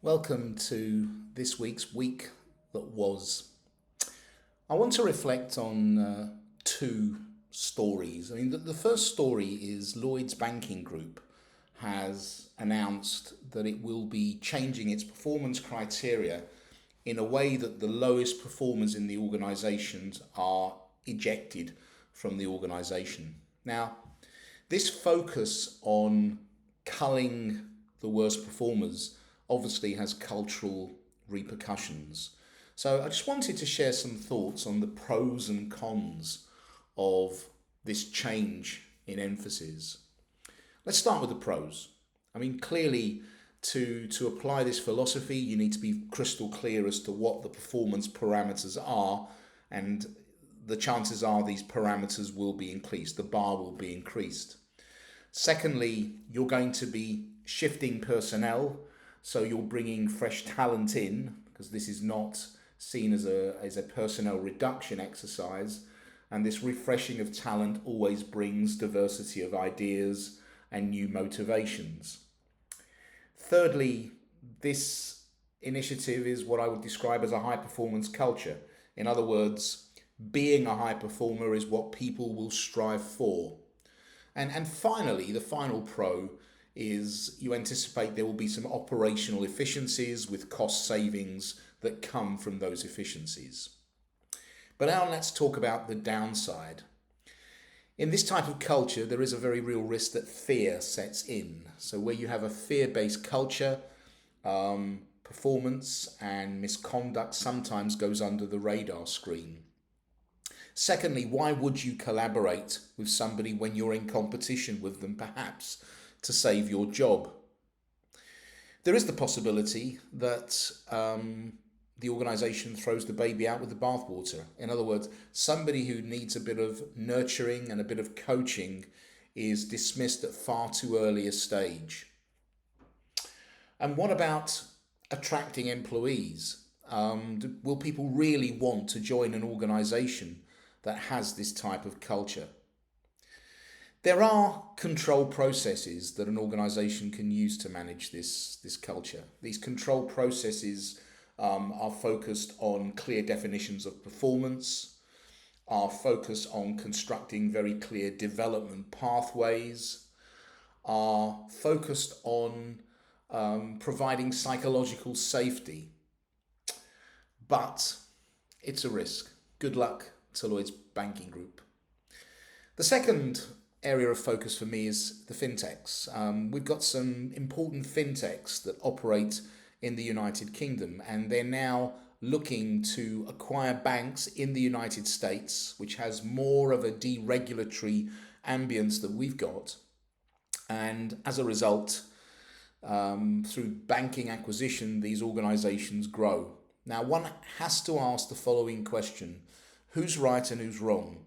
Welcome to this week's week that was. I want to reflect on two stories. The first story is Lloyds Banking Group has announced that it will be changing its performance criteria in a way that the lowest performers in the organisations are ejected from the organisation. Now, this focus on culling the worst performers obviously has cultural repercussions. So I just wanted to share some thoughts on the pros and cons of this change in emphasis. Let's start with the pros. Clearly, to apply this philosophy, you need to be crystal clear as to what the performance parameters are, and the chances are these parameters will be increased, the bar will be increased. Secondly, you're going to be shifting personnel, so you're bringing fresh talent in, because this is not seen as a personnel reduction exercise, and this refreshing of talent always brings diversity of ideas and new motivations. Thirdly, this initiative is what I would describe as a high performance culture. In other words, being a high performer is what people will strive for. And finally, the final pro is you anticipate there will be some operational efficiencies with cost savings that come from those efficiencies. But now let's talk about the downside. In this type of culture, there is a very real risk that fear sets in. So where you have a fear-based culture, performance and misconduct sometimes goes under the radar screen. Secondly, why would you collaborate with somebody when you're in competition with them, perhaps to save your job? There is the possibility that the organisation throws the baby out with the bathwater. In other words, somebody who needs a bit of nurturing and a bit of coaching is dismissed at far too early a stage. And what about attracting employees? Will people really want to join an organisation that has this type of culture? There are control processes that an organisation can use to manage this culture. These control processes are focused on clear definitions of performance, are focused on constructing very clear development pathways, are focused on providing psychological safety. But it's a risk. Good luck to Lloyds Banking Group. The second area of focus for me is the fintechs. We've got some important fintechs that operate in the United Kingdom, and they're now looking to acquire banks in the United States, which has more of a deregulatory ambience than we've got. And as a result, through banking acquisition, these organizations grow. Now, one has to ask the following question: who's right and who's wrong?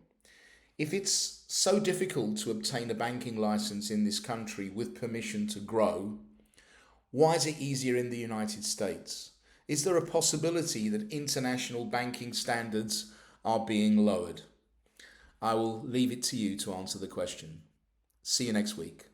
If it's so difficult to obtain a banking license in this country with permission to grow, why is it easier in the United States? Is there a possibility that international banking standards are being lowered? I will leave it to you to answer the question. See you next week.